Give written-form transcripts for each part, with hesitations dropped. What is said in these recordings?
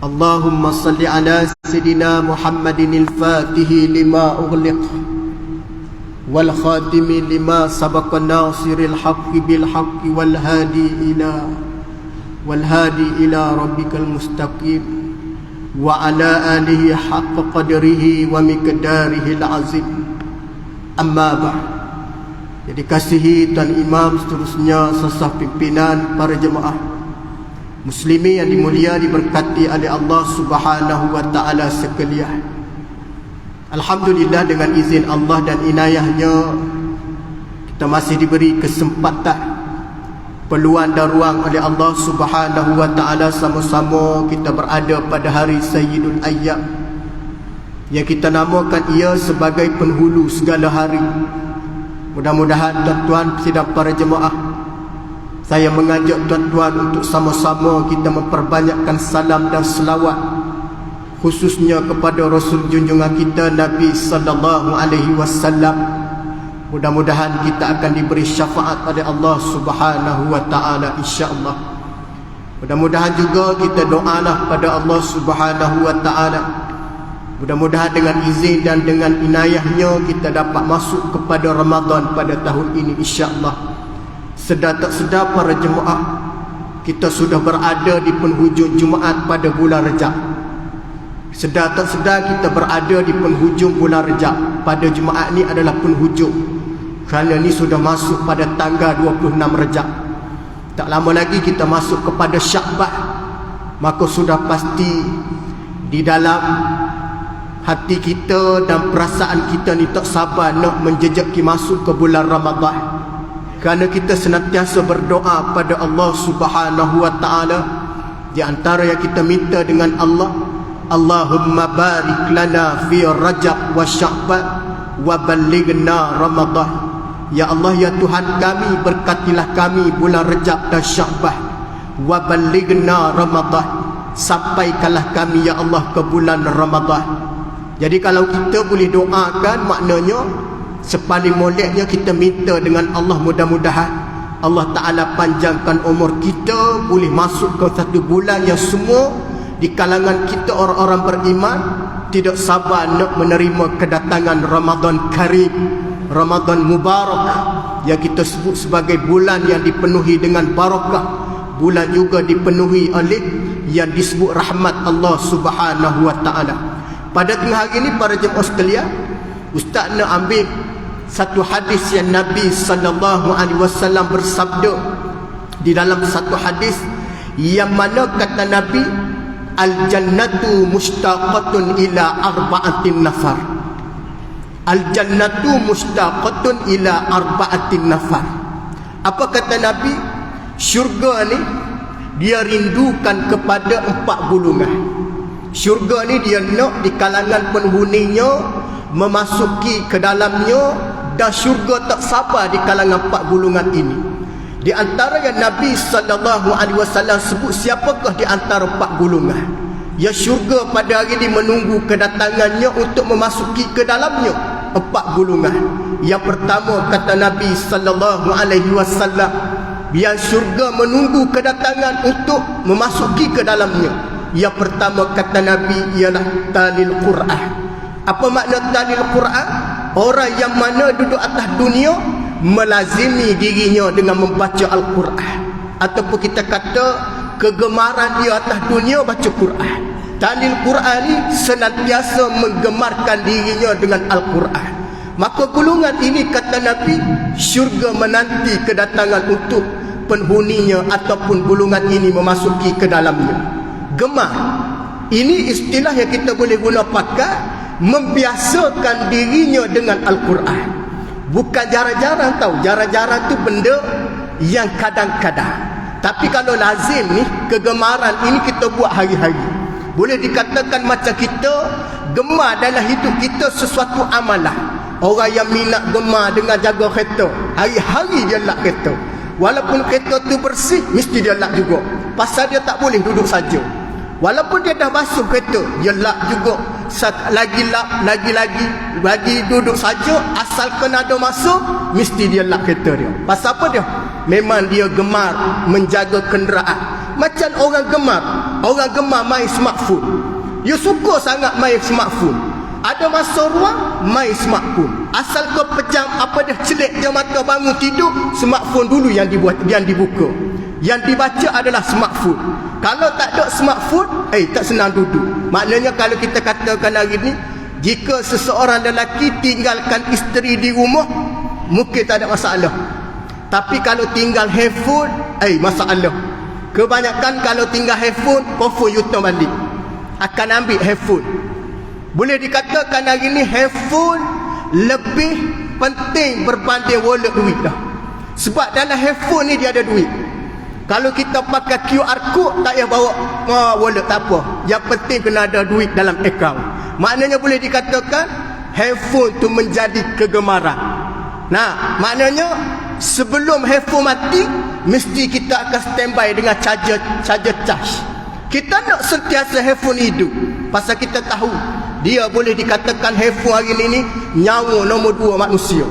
Allahumma salli ala Sayyidina Muhammadin al-Fatihi lima ughliq wal khatimi lima sabaqa nasiril haqqi bil haqqi wal hadi ila rabbikal mustaqim wa ala alihi haqqa qadrihi wa miqdarihi al-azim. Amma ba'd. Jadi kasihi Tuan Imam, seterusnya sesah pimpinan, para jemaah muslimin yang dimulia diberkati oleh Allah Subhanahu wa taala sekalian. Alhamdulillah, dengan izin Allah dan inayahnya kita masih diberi kesempatan, peluang dan ruang oleh Allah Subhanahu wa taala sama-sama kita berada pada hari Sayyidul Ayyam yang kita namakan ia sebagai penghulu segala hari. Mudah-mudahan tuan-tuan sidang para jemaah, saya mengajak tuan-tuan untuk sama-sama kita memperbanyakkan salam dan selawat khususnya kepada Rasul junjungan kita Nabi sallallahu alaihi wasallam. Mudah-mudahan kita akan diberi syafaat oleh Allah Subhanahu wa taala insya-Allah. Mudah-mudahan juga kita doalah pada Allah Subhanahu wa taala. Mudah-mudahan dengan izin dan dengan inayahnya kita dapat masuk kepada Ramadan pada tahun ini insya-Allah. Sedar tak sedar para jemaah, kita sudah berada di penghujung Jumaat pada bulan Rejab. Sedar tak sedar kita berada di penghujung bulan Rejab. Pada Jumaat ni adalah penghujung, kerana ni sudah masuk pada tanggal 26 Rejab. Tak lama lagi kita masuk kepada Syakban. Maka sudah pasti di dalam hati kita dan perasaan kita ni tak sabar nak menjejaki masuk ke bulan Ramadan. Kerana kita senantiasa berdoa pada Allah Subhanahu wa taala. Di antara yang kita minta dengan Allah, Allahumma barik lana fi Rajab wa Sya'ban wa ballighna Ramadan. Ya Allah, ya Tuhan kami, berkatilah kami bulan Rajab dan Sya'ban, wa ballighna Ramadan, sampaikanlah kami ya Allah ke bulan Ramadan. Jadi kalau kita boleh doakan, maknanya sepaling moleknya kita minta dengan Allah, mudah-mudahan Allah Ta'ala panjangkan umur kita, boleh masuk ke satu bulan yang semua di kalangan kita orang-orang beriman tidak sabar nak menerima kedatangan Ramadan Karim, Ramadan Mubarak, yang kita sebut sebagai bulan yang dipenuhi dengan barakah, bulan juga dipenuhi oleh yang disebut rahmat Allah Subhanahu wa Ta'ala. Pada tengah hari ini para jemaah sekalian, Ustaz nak ambil satu hadis yang Nabi sallallahu alaihi wasallam bersabda di dalam satu hadis yang mana kata Nabi, al-jannatu mushtaqatun ila arba'atin nafar. Al-jannatu mushtaqatun ila arba'atin nafar. Apa kata Nabi? Syurga ni dia rindukan kepada 4 golongan. Syurga ni dia nak di kalangan penghuninya memasuki ke dalamnya, dan syurga tak sabar di kalangan 4 golongan ini. Di antara yang Nabi sallallahu alaihi wasallam sebut, siapakah di antara 4 golongan ya syurga pada hari ini menunggu kedatangannya untuk memasuki ke dalamnya? 4 golongan. Yang pertama kata Nabi sallallahu alaihi wasallam, yang syurga menunggu kedatangan untuk memasuki ke dalamnya, yang pertama kata Nabi ialah talil Quran. Apa makna talil Quran? Orang yang mana duduk atas dunia melazimi dirinya dengan membaca Al-Quran, ataupun kita kata kegemaran dia atas dunia baca Quran. Talil Quran ni senantiasa menggemarkan dirinya dengan Al-Quran. Maka golongan ini kata Nabi, syurga menanti kedatangan untuk penghuninya ataupun golongan ini memasuki ke dalamnya. Gemar, ini istilah yang kita boleh guna pakai membiasakan dirinya dengan Al-Quran. Bukan jarang-jarang tahu, jarang-jarang tu benda yang kadang-kadang. Tapi kalau lazim ni, kegemaran ini kita buat hari-hari. Boleh dikatakan macam kita gemar dalam hidup kita sesuatu amalan. Orang yang minat gemar dengan jaga kereta, hari-hari dia lak kereta. Walaupun kereta tu bersih, mesti dia lak juga. Pasal dia tak boleh duduk saja. Walaupun dia dah basuh kereta, dia lap juga. Lagi lap, lagi duduk saja, asalkan ada masuk, mesti dia lap kereta dia. Pasal apa dia? Memang dia gemar menjaga kenderaan. Macam orang gemar main smartphone. You suka sangat main smartphone. Ada masa ruang main smartphone. Asal kau pejam apa dah celik je mata bangun tidur, smartphone dulu yang dibuka. Yang dibaca adalah smartphone. Kalau tak ada smartphone, tak senang duduk. Maknanya kalau kita katakan hari ni, jika seseorang lelaki tinggalkan isteri di rumah, mungkin tak ada masalah. Tapi kalau tinggal handphone, masalah. Kebanyakan kalau tinggal handphone, confirm you-turn balik. Akan ambil handphone. Boleh dikatakan hari ni handphone lebih penting berbanding wallet duit dah. Sebab dalam handphone ni dia ada duit. Kalau kita pakai QR code, tak payah bawa wallet, tak apa. Yang penting kena ada duit dalam akaun. Maknanya boleh dikatakan handphone tu menjadi kegemaran. Nah, maknanya sebelum handphone mati, mesti kita akan standby dengan charger charge. Kita nak sentiasa handphone hidup. Pasal kita tahu dia boleh dikatakan handphone hari ni nyawa nombor 2 manusia.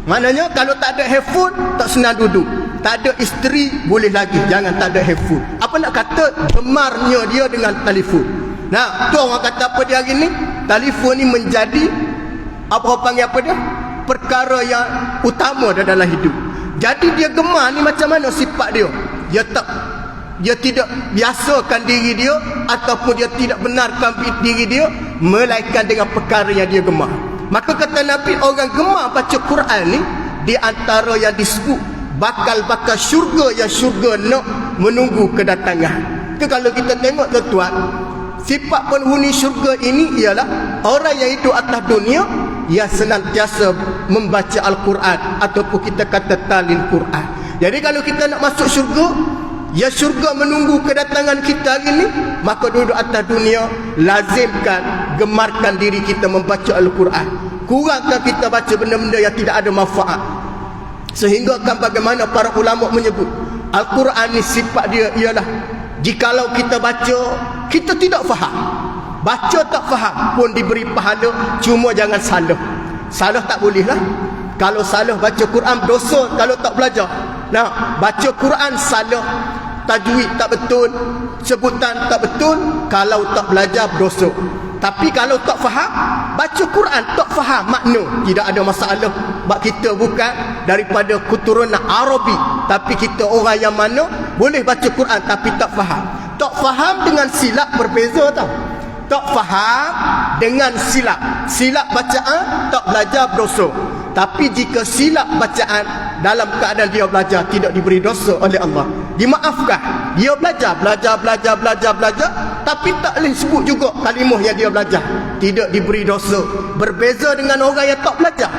Maknanya kalau tak ada handphone, tak senang duduk. Tak ada isteri, boleh lagi. Jangan tak ada handphone. Apa nak kata gemarnya dia dengan telefon. Nah, tu orang kata apa dia hari ni? Telefon ni menjadi apa panggil apa dia? Perkara yang utama dalam hidup. Jadi dia gemar ni macam mana sifat dia? Dia tidak biasakan diri dia, ataupun dia tidak benarkan diri dia melainkan dengan perkara yang dia gemar. Maka kata Nabi, orang gemar baca Quran ni di antara yang disebut bakal syurga, yang syurga nak menunggu kedatangan. Kalau kita tengok tuan-tuan, sifat penghuni syurga ini ialah orang yang hidup atas dunia yang senantiasa membaca Al-Quran, ataupun kita kata talil Quran. Jadi kalau kita nak masuk syurga, ya syurga menunggu kedatangan kita hari ni, maka duduk atas dunia lazimkan, gemarkan diri kita membaca Al-Quran. Kurangkan kita baca benda-benda yang tidak ada manfaat. Sehingga kan bagaimana para ulama menyebut Al-Quran ni sifat dia ialah, jikalau kita baca kita tidak faham, baca tak faham pun diberi pahala, cuma jangan salah tak boleh lah. Kalau salah baca Quran dosa kalau tak belajar. Nah, baca Quran salah, tajwid tak betul, sebutan tak betul, kalau tak belajar berdosa. Tapi kalau tak faham, baca Quran tak faham makna, tidak ada masalah. Sebab kita bukan daripada keturunan Arabi, tapi kita orang yang mana boleh baca Quran tapi tak faham. Tak faham dengan silap berbeza tau. Tak faham dengan silap bacaan, tak belajar berdosa. Tapi jika silap bacaan dalam keadaan dia belajar, tidak diberi dosa oleh Allah, dimaafkan. Dia belajar, tapi tak boleh sebut juga kalimah yang dia belajar, tidak diberi dosa. Berbeza dengan orang yang tak belajar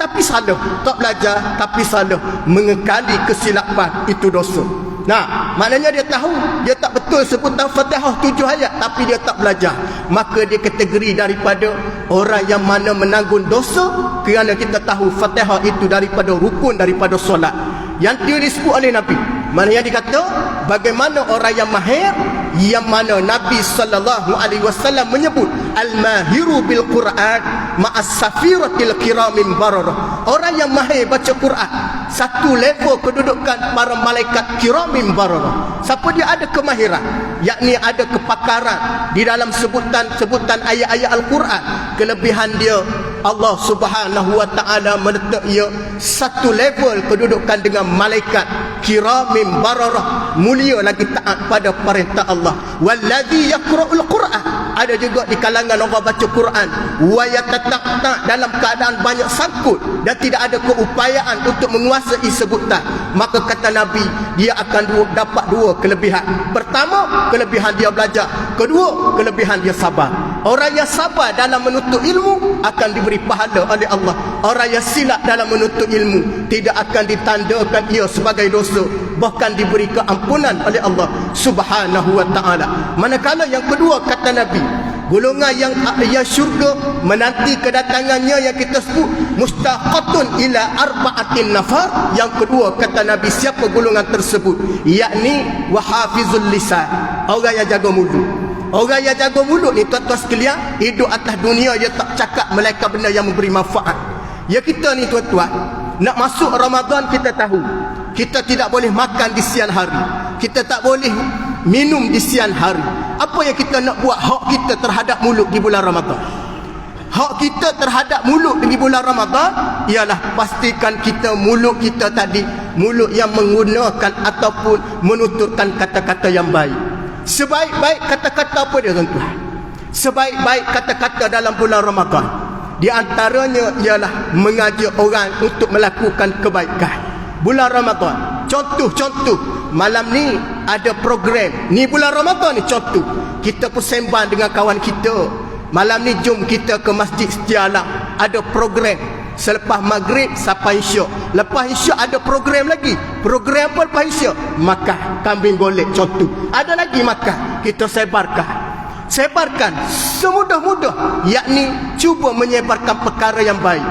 tapi salah, tak belajar tapi salah, mengekali kesilapan, itu dosa. Nah, maknanya dia tahu dia tak betul sebutan Fatihah 7 ayat, tapi dia tak belajar, maka dia kategori daripada orang yang mana menanggung dosa, kerana kita tahu Fatihah itu daripada rukun daripada solat yang dia disebut oleh Nabi. Maknanya dikata bagaimana orang yang mahir, yang mana Nabi SAW menyebut al-mahiru bil Quran ma'as safiratil kiramin bararah. Orang yang mahir baca Quran, satu level kedudukan para malaikat kiramin bararah. Siapa dia ada kemahiran, yakni ada kepakaran di dalam sebutan ayat-ayat Al-Quran, kelebihan dia Allah Subhanahu wa taala meletak ia satu level kedudukan dengan malaikat kiramin bararah, mulia lagi taat pada perintah Allah. Wallazi yaqra'ul Quran, ada juga di kalangan orang baca Quran wa yatataqta, dalam keadaan banyak sangkut dan tidak ada keupayaan untuk menguasai sebutan, maka kata Nabi, dia akan dapat 2 kelebihan. Pertama, kelebihan dia belajar. Kedua, kelebihan dia sabar. Orang yang sabar dalam menuntut ilmu akan diberi pahala oleh Allah. Orang yang silap dalam menuntut ilmu tidak akan ditandakan ia sebagai dosa, bahkan diberi keampunan oleh Allah Subhanahu wa taala. Manakala yang kedua kata Nabi, golongan yang syurga menanti kedatangannya yang kita sebut mustaqatun ila arba'atin nafar. Yang kedua kata Nabi, siapa golongan tersebut? Yakni wahafizul lisan, orang yang jaga mulut. Orang yang jaga mulut ni tuan-tuan sekalian, hidup atas dunia dia tak cakap melainkan benda yang memberi manfaat. Ya kita ni tuan-tuan, nak masuk Ramadan kita tahu kita tidak boleh makan di siang hari. Kita tak boleh minum di siang hari. Apa yang kita nak buat hak kita terhadap mulut di bulan Ramadan? Hak kita terhadap mulut di bulan Ramadan ialah pastikan kita mulut kita tadi mulut yang menggunakan ataupun menuturkan kata-kata yang baik. Sebaik-baik kata-kata apa dia tuan-tuan? Sebaik-baik kata-kata dalam bulan Ramadan di antaranya ialah mengajak orang untuk melakukan kebaikan. Bulan Ramadan, contoh malam ni ada program. Ni bulan Ramadan ni contoh. Kita persembahkan dengan kawan kita. Malam ni jom kita ke Masjid Setia Alam. Ada program selepas maghrib sampai isyak. Lepas isyak ada program lagi. Program apa lepas isyak? Makan kambing golek contoh. Ada lagi makan. Kita sebarkan semudah-mudah, yakni cuba menyebarkan perkara yang baik.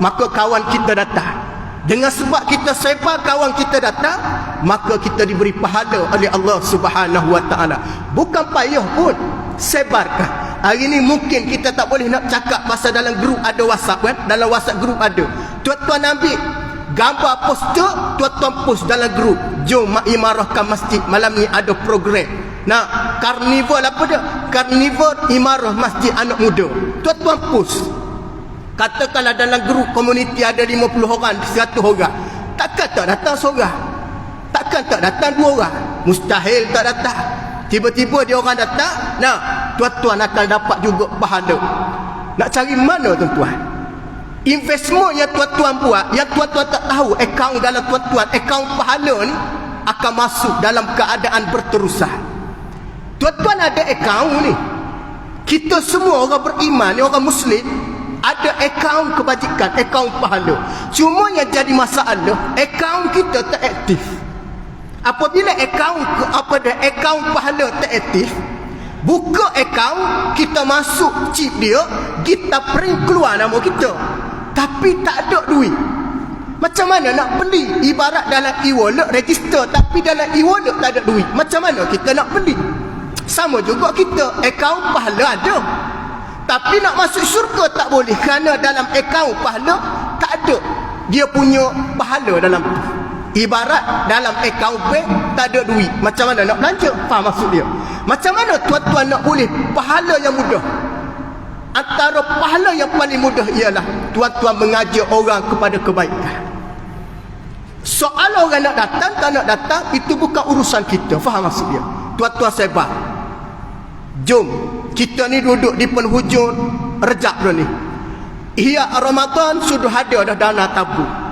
Maka kawan kita datang. Dengan sebab kita sebar kawan kita datang, maka kita diberi pahala oleh Allah Subhanahu Wa Taala. Bukan payah pun sebarkan. Hari ni mungkin kita tak boleh nak cakap pasal dalam grup ada WhatsApp kan? Dalam WhatsApp grup ada. Tuan-tuan ambil gambar poster, tuan-tuan post dalam grup. Jom mak imarahkan masjid malam ni ada program. Nah, karnival apa dia? Karnival imarah masjid anak muda. Tuan-tuan post. Katakanlah dalam grup komuniti ada 50 orang, 100 orang. Takkan tak datang seorang? Takkan tak datang 2 orang? Mustahil tak datang. Tiba-tiba dia orang datang, nah, tuan-tuan akan dapat juga pahala. Nak cari mana tuan-tuan? Investment yang tuan-tuan buat, yang tuan-tuan tak tahu, akaun dalam tuan-tuan, akaun pahala ni akan masuk dalam keadaan berterusan. Tuan-tuan ada akaun ni. Kita semua orang beriman ni, orang Muslim, ada akaun kebajikan, akaun pahala. Cuma yang jadi masalah, akaun kita tak aktif. Apabila akaun pahala tak aktif, buka akaun, kita masuk chip dia, kita print keluar nama kita, tapi tak ada duit. Macam mana nak beli? Ibarat dalam e-wallet register, tapi dalam e-wallet tak ada duit. Macam mana kita nak beli? Sama juga kita, akaun pahala ada, tapi nak masuk syurga tak boleh, kerana dalam akaun pahala tak ada dia punya pahala dalam tu. Ibarat dalam akaun bank tak ada duit, macam mana nak belanja? Faham maksud dia? Macam mana tuan-tuan nak boleh pahala yang mudah? Antara pahala yang paling mudah ialah tuan-tuan mengajak orang kepada kebaikan. Soal orang nak datang tak nak datang itu bukan urusan kita. Faham maksud dia? Tuan-tuan sebar. Jom kita ni duduk di penghujung Rejab dah ni. Ihya Ramadan sudah ada dah dana tabung.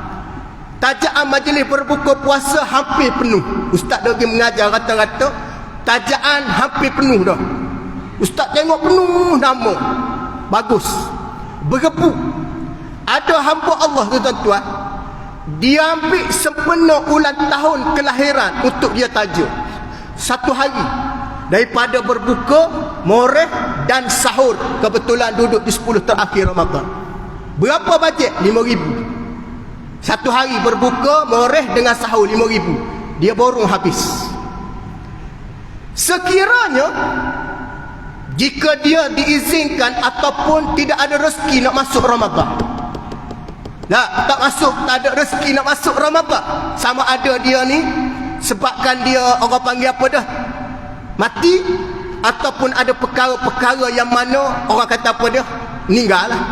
Tajaan majlis berbuka puasa hampir penuh. Ustaz lagi mengajar kata-kata tajaan hampir penuh dah. Ustaz tengok penuh nama. Bagus. Bergepu. Ada hamba Allah tu tuan-tuan, dia ambil sempena ulang tahun kelahiran untuk dia tajuk. Satu hari daripada berbuka, moreh dan sahur. Kebetulan duduk di 10 terakhir Ramadan. Berapa bajet? 5,000. Satu hari berbuka, moreh dengan sahur 5,000. Dia borong habis. Sekiranya jika dia diizinkan ataupun tidak ada rezeki nak masuk Ramadan, tak masuk, tak ada rezeki nak masuk Ramadan, sama ada dia ni sebabkan dia orang panggil apa dah, mati, ataupun ada perkara-perkara yang mana orang kata apa dia, meninggal lah.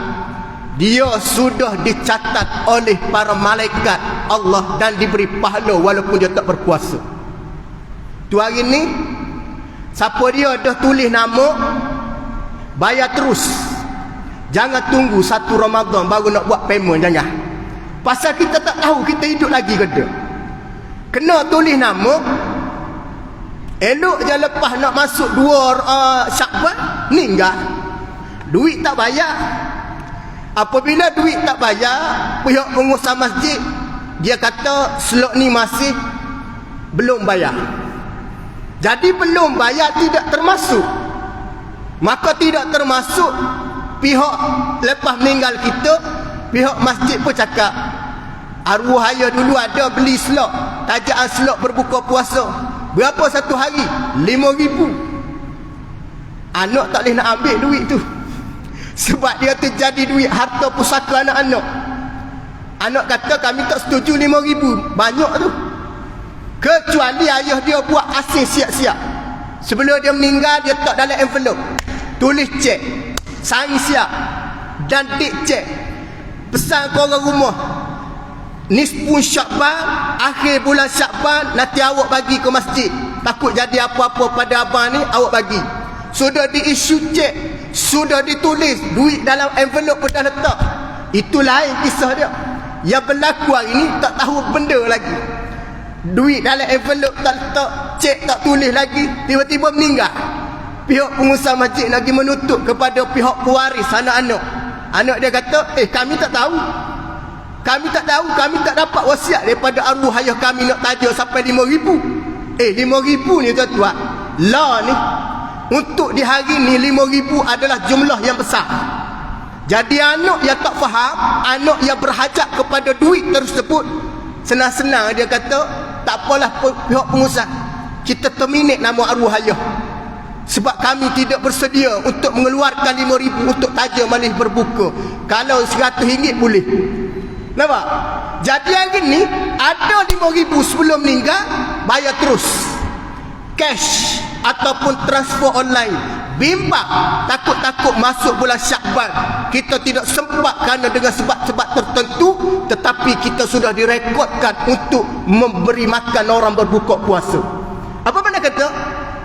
Dia sudah dicatat oleh para malaikat Allah dan diberi pahala walaupun dia tak berpuasa. Tu hari ni siapa dia dah tulis nama, bayar terus. Jangan tunggu 1 Ramadan baru nak buat payment, jangan. Pasal kita tak tahu kita hidup lagi ke tak. Kena tulis nama. Elok je lepas nak masuk 2 Syakban, meninggal. Duit tak bayar. Apabila duit tak bayar, pihak pengusaha masjid dia kata slot ni masih belum bayar. Jadi belum bayar tidak termasuk. Maka tidak termasuk, pihak lepas meninggal kita, pihak masjid pun cakap, arwah ayah dulu ada beli slot, tajaan slot berbuka puasa. Berapa satu hari? 5,000. Anak tak boleh nak ambil duit tu, sebab dia tu jadi duit harta pusaka anak-anak. Anak kata kami tak setuju 5,000, banyak tu. Kecuali ayah dia buat asing siap-siap. Sebelum dia meninggal, dia letak dalam envelope, tulis cek, sign siap, dan date cek. Pesan ke orang rumah, nisfu Syakban, akhir bulan Syakban, nanti awak bagi ke masjid. Takut jadi apa-apa pada abang ni, awak bagi. Sudah diisu cek, sudah ditulis, duit dalam envelope pun dah letak. Itu lain kisah dia. Yang berlaku hari ni tak tahu benda lagi. Duit dalam envelope tak letak, cek tak tulis lagi, tiba-tiba meninggal. Pihak pengusaha masjid lagi menuntut kepada pihak pewaris anak-anak. Anak dia kata, kami tak tahu. Kami tak tahu, kami tak dapat wasiat daripada arwah ayah kami nak taja sampai 5,000. 5,000 ni tuan-tuan, lah ni, untuk di hari ni 5,000 adalah jumlah yang besar. Jadi anak yang tak faham, anak yang berhajat kepada duit tersebut, senang-senang dia kata, tak apalah pihak pengusaha, kita terminate nama arwah ayah, sebab kami tidak bersedia untuk mengeluarkan 5,000 untuk taja malih berbuka. Kalau RM100 boleh. Nampak? Jadi hari ni ada 5,000 sebelum meninggal, bayar terus cash ataupun transfer online. Bimbang, takut-takut masuk bulan Syakban kita tidak sempat kerana dengan sebab-sebab tertentu, tetapi kita sudah direkodkan untuk memberi makan orang berbuka puasa. Apa mana kata?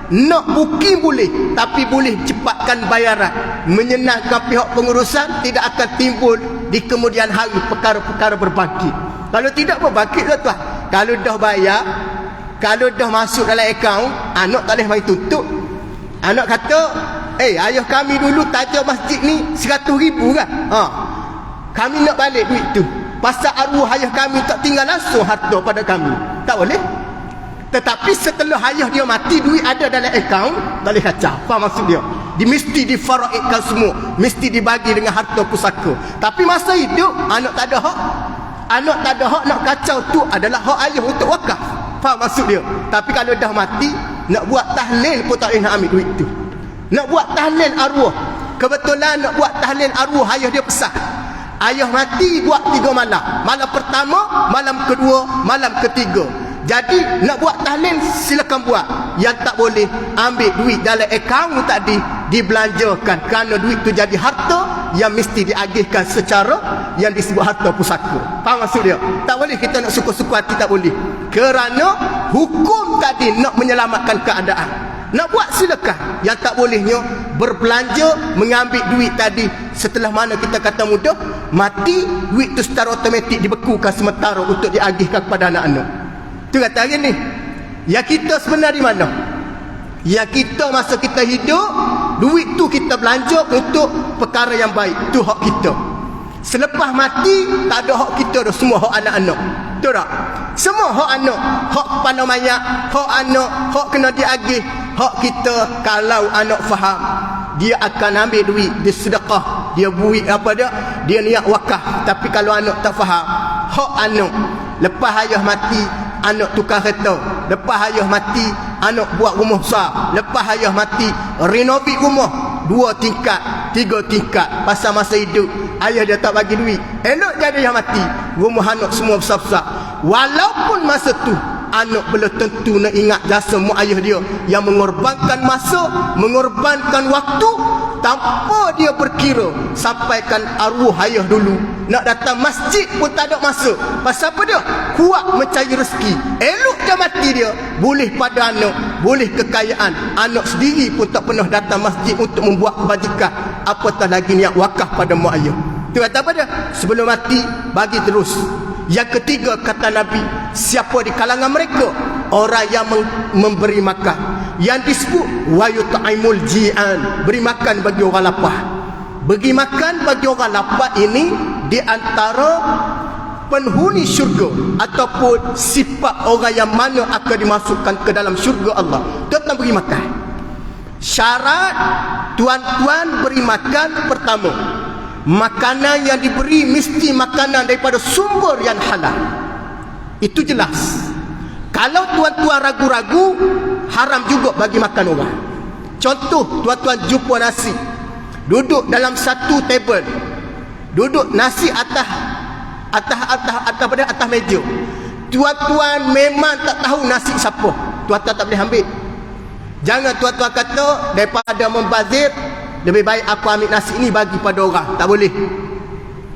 Nak booking boleh, tapi boleh cepatkan bayaran, menyenangkan pihak pengurusan, tidak akan timbul di kemudian hari perkara-perkara berbangkit. Kalau tidak berbangkit tuan-tuan, kalau dah bayar, kalau dah masuk dalam akaun, anak tak boleh mari tuntut. Anak kata, ayah kami dulu taja masjid ni 100,000 kan, kami nak balik duit tu, pasal arwah ayah kami tak tinggal langsung harta pada kami, tak boleh. Tetapi setelah ayah dia mati, duit ada dalam akaun, tak boleh kacau. Faham maksud dia? Mesti difaraidkan semua, mesti dibagi dengan harta pusaka. Tapi masa hidup, anak tak ada hak. Anak tak ada hak nak kacau, tu adalah hak ayah untuk wakaf. Faham maksud dia? Tapi kalau dah mati, nak buat tahlil pun tak boleh nak ambil duit tu. Nak buat tahlil arwah, kebetulan nak buat tahlil arwah, ayah dia pesan, ayah mati buat 3 malam. Malam pertama, malam kedua, malam ketiga. Jadi nak buat tahlil silakan buat. Yang tak boleh, ambil duit dalam akaun tadi, dibelanjakan, kerana duit tu jadi harta yang mesti diagihkan secara yang disebut harta pusaka. Faham maksud dia? Tak boleh kita nak suka-suka hati, tak boleh. Kerana hukum tadi nak menyelamatkan keadaan. Nak buat silakan. Yang tak bolehnya berbelanja, mengambil duit tadi, setelah mana kita kata mudah, mati, duit tu secara automatik dibekukan sementara untuk diagihkan kepada anak-anak. Tu kata hari ni, yang kita sebenarnya di mana? Yang kita masa kita hidup, duit tu kita belanja untuk perkara yang baik. Tu hak kita. Selepas mati, tak ada hak kita dah, semua hak anak-anak. Betul tak? Semua hak anak, hak kepala mayat, hak anak, hak kena diagih. Hak kita, kalau anak faham, dia akan ambil duit, dia sedekah, dia buat apa dia niat wakaf. Tapi kalau anak tak faham, hak anak, lepas ayah mati, anak tukar kereta. Lepas ayah mati, anak buat rumah besar. Lepas ayah mati, renovit rumah 2 tingkat, 3 tingkat. Pasal masa hidup, ayah dia tak bagi duit. Elok jadi ayah mati, rumah anak semua besar-besar. Walaupun masa tu anak belum tentu nak ingat jasa mak ayah dia yang mengorbankan masa, mengorbankan waktu, tanpa dia berkira sampaikan arwah ayah dulu nak datang masjid pun tak ada masa. Pasal apa dia? Kuat mencari rezeki. Elok dia mati dia, boleh pada anak, boleh kekayaan, anak sendiri pun tak pernah datang masjid untuk membuat kebajikan, apatah lagi niat wakaf pada mak ayah. Tu kata apa dia? Sebelum mati, bagi terus. Yang ketiga kata Nabi, siapa di kalangan mereka? Orang yang memberi makan, yang disebut wa yut'imul ji'an, beri makan bagi orang lapar. Bagi makan bagi orang lapar ini di antara penghuni syurga, ataupun sifat orang yang mana akan dimasukkan ke dalam syurga Allah, tentang beri makan. Syarat tuan-tuan beri makan, pertama, makanan yang diberi mesti makanan daripada sumber yang halal. Itu jelas. Kalau tuan-tuan ragu-ragu, haram juga bagi makan orang. Contoh, tuan-tuan jumpa nasi, duduk dalam satu table, duduk nasi atas meja. Tuan-tuan memang tak tahu nasib siapa, tuan-tuan tak boleh ambil. Jangan tuan-tuan kata daripada membazir, lebih baik aku ambil nasi ini bagi pada orang. Tak boleh.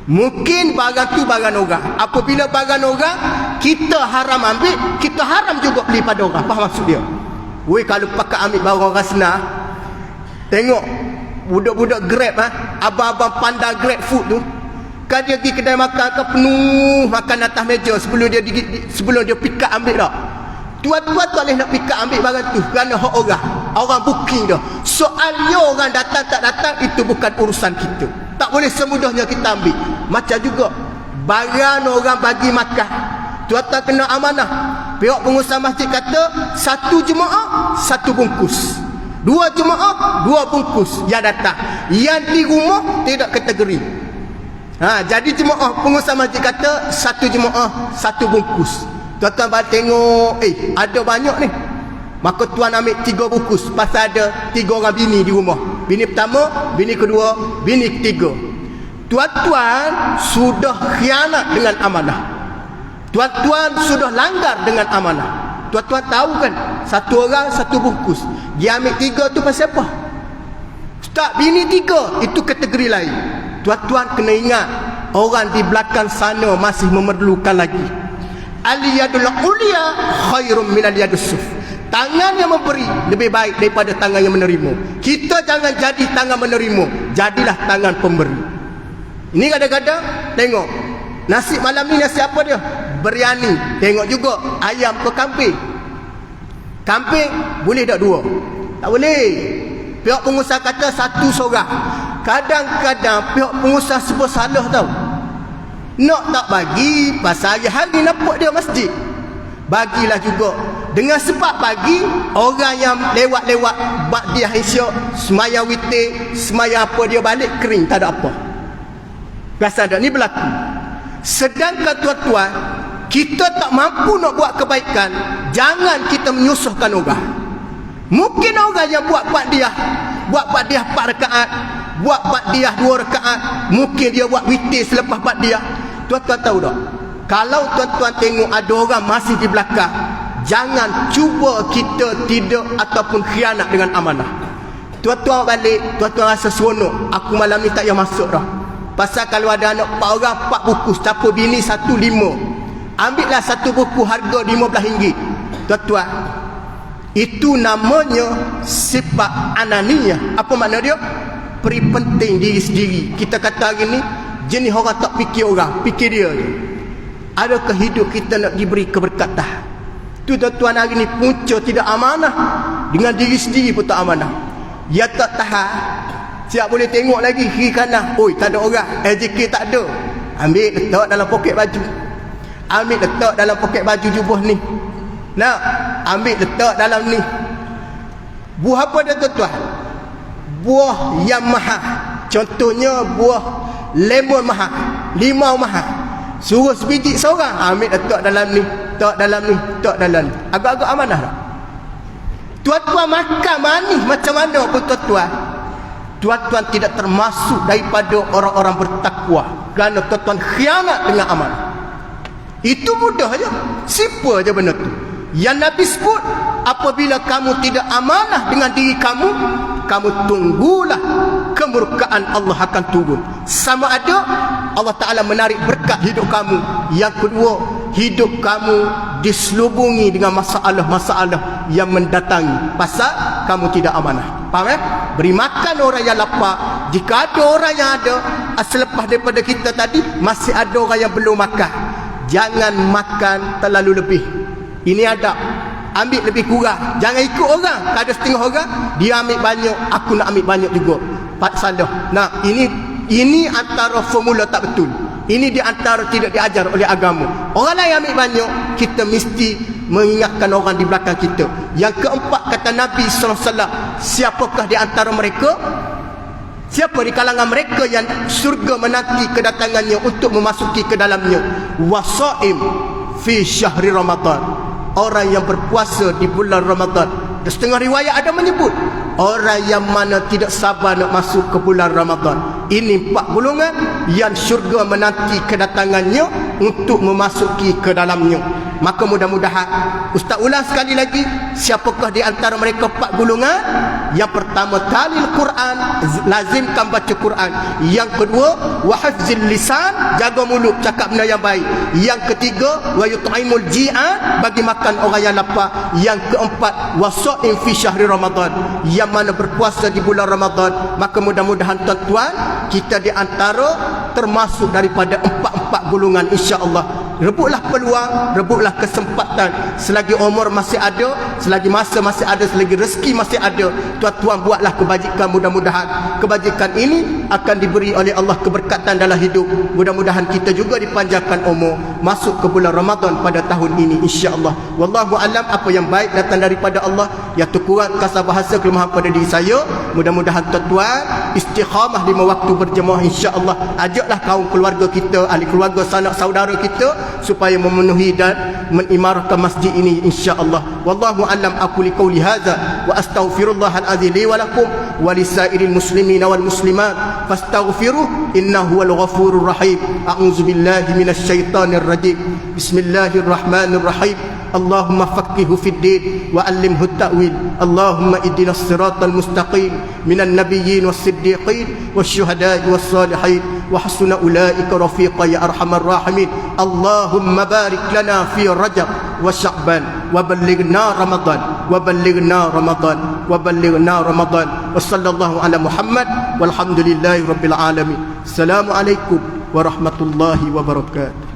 Mungkin barang tu barang orang. Apabila barang orang kita haram ambil, kita haram juga beli pada orang. Apa maksud dia? Weh, kalau pakai ambil barang orang senang, tengok budak-budak Grab, abang-abang panda Grab food tu, kan dia pergi kedai makan ke penuh makan atas meja sebelum dia pick up ambil dah. Tuan-tuan tak boleh nak pick up ambil barang tu kerana hak orang booking dah. Soalnya orang datang tak datang itu bukan urusan kita. Tak boleh semudahnya kita ambil. Macam juga barang orang bagi makan, tuan-tuan kena amanah. Pihak pengusaha masjid kata 1 jemaah 1 bungkus, 2 jemaah 2 bungkus yang datang, yang di rumah tidak kategori. Jadi jemaah pengusaha masjid kata 1 jemaah 1 bungkus. Tuan-tuan balik tengok, ada banyak ni. Maka tuan ambil 3 bungkus pasal ada 3 orang bini di rumah. Bini pertama, bini kedua, bini ketiga. Tuan-tuan sudah khianat dengan amanah. Tuan-tuan sudah langgar dengan amanah. Tuan-tuan tahu kan, 1 orang 1 bungkus. Dia ambil 3 tu pasal apa? Ustaz, bini 3 itu kategori lain. Tuan-tuan kena ingat, orang di belakang sana masih memerlukan lagi. Al-yadul ulia khairum min al-yadus suf. Tangan yang memberi lebih baik daripada tangan yang menerima. Kita jangan jadi tangan menerima, jadilah tangan pemberi. Ini kadang-kadang tengok nasi malam ni, nasi apa dia? Biryani. Tengok juga ayam ke kambing. Kambing boleh tak 2? Tak boleh. Pihak pengusaha kata 1 seorang. Kadang-kadang pihak pengusaha sebut salah tau. Nak tak bagi pasal hari-hari nampak dia masjid, bagilah juga. Dengan sebab bagi, orang yang lewat-lewat Ba'diyah Isyak, semaya witir, semaya apa, dia balik kering, tak ada apa. Rasa tak? Ni berlaku. Sedangkan tuan-tuan, kita tak mampu nak buat kebaikan, jangan kita menyusahkan orang. Mungkin orang yang buat Ba'diyah 4 rakaat, buat Ba'diyah 2 rakaat, mungkin dia buat witir selepas Ba'diyah. Tuan-tuan tahu tak? Kalau tuan-tuan tengok ada orang masih di belakang, jangan cuba kita tidak ataupun khianat dengan amanah. Tuan-tuan balik, tuan-tuan rasa seronok, aku malam ni tak payah masuk dah. Pasal kalau ada anak 4 orang 4 buku, siapa bini 1 5, ambillah 1 buku harga RM15. Tuan-tuan, itu namanya sifat ananiyah. Apa makna dia? Peri penting diri sendiri. Kita kata hari ni, jenis orang tak fikir orang, fikir dia je. Adakah hidup kita nak diberi keberkatan? Tu tuan-tuan, hari ni punca tidak amanah. Dengan diri sendiri pun tak amanah. Ya tak tahan, siap boleh tengok lagi kiri kanan, oi tak ada orang, AJK tak ada, ambil letak dalam poket baju, ambil letak dalam poket baju jubah ni, nak ambil letak dalam ni. Buah apa dia tuan-tuan? Buah yang mahal. Contohnya buah lemon mahal, limau mahal. Suruh sebiji seorang, ambil letak dalam ni, letak dalam ni, letak dalam ni. Agak-agak amanah tak? Tuan-tuan makan manis macam mana pun tuan-tuan, tuan-tuan tidak termasuk daripada orang-orang bertakwa, kerana tuan-tuan khianat dengan amanah. Itu mudah je, simple je benda tu. Yang Nabi sebut, apabila kamu tidak amanah dengan diri kamu, kamu tunggulah kemurkaan Allah akan turun. Sama ada Allah Ta'ala menarik berkat hidup kamu. Yang kedua, hidup kamu diselubungi dengan masalah-masalah yang mendatangi pasal kamu tidak amanah. Faham? Beri makan orang yang lapar. Jika ada orang yang ada, selepas daripada kita tadi, masih ada orang yang belum makan, jangan makan terlalu lebih. Ini adab. Ambil lebih kurang, jangan ikut orang. Ada setengah orang dia ambil banyak, aku nak ambil banyak juga. Pak salah. Nah, ini antara formula tak betul. Ini di antara tidak diajar oleh agama. Orang lain ambil banyak, kita mesti mengingatkan orang di belakang kita. Yang keempat, kata Nabi SAW, siapakah di antara mereka, siapa di kalangan mereka yang surga menanti kedatangannya untuk memasuki ke dalamnya? Wasaim fi syahri Ramadan, orang yang berpuasa di bulan Ramadan. Dan setengah riwayat ada menyebut orang yang mana tidak sabar nak masuk ke bulan Ramadan. Ini 4 golongan yang syurga menanti kedatangannya untuk memasuki ke dalamnya. Maka mudah-mudahan Ustaz ulang sekali lagi, siapakah di antara mereka 4 golongan? Yang pertama, talil Quran, lazimkan baca Quran. Yang kedua, wa hafzil lisan, jaga mulut, cakap benda yang baik. Yang ketiga, wa yut'imul ji'an, bagi makan orang yang lapar. Yang keempat, wa sha'im fi syahri Ramadan, yang mana berpuasa di bulan Ramadan. Maka mudah-mudahan tuan-tuan, kita di antara termasuk daripada 4 golongan, insya-Allah. Rebutlah peluang, rebutlah kesempatan. Selagi umur masih ada, selagi masa masih ada, selagi rezeki masih ada, tuan-tuan buatlah kebajikan. Mudah-mudahan kebajikan ini akan diberi oleh Allah keberkatan dalam hidup. Mudah-mudahan kita juga dipanjangkan umur masuk ke bulan Ramadan pada tahun ini, insya-Allah. Wallahu alam, apa yang baik datang daripada Allah, yang terkurang kasar bahasa kelemahan pada diri saya. Mudah-mudahan tuan-tuan istiqamah 5 waktu berjemaah, insya-Allah. Ajaklah kaum keluarga kita, ahli keluarga, sanak saudara kita supaya memenuhi dan mengimarahkan masjid ini, insya-Allah. Wallahu alam, aku liqauli hadza wa astaghfirullahal azim li wa lakum wa lisairil muslimina wal muslimat fastaghfiruh innahu wal ghafurur rahim. A'udzu billahi minasy syaithanir rajim. Bismillahirrahmanirrahim. Allahumma faqihhu fid din wa 'allimhu at-ta'wil. Allahumma ihdinas siratal mustaqim minan nabiyyin was siddiqin wasyuhada'i was salihin wa hasuna ulaika rafiqa ya arhamar rahimin. Allahumma barik lana fi Rajab wa Sya'ban wa ballighna Ramadan wa ballighna Ramadan wa ballighna Ramadan. Wa sallallahu ala Muhammad walhamdulillahi rabbil alamin. Assalamualaikum warahmatullahi wabarakatuh.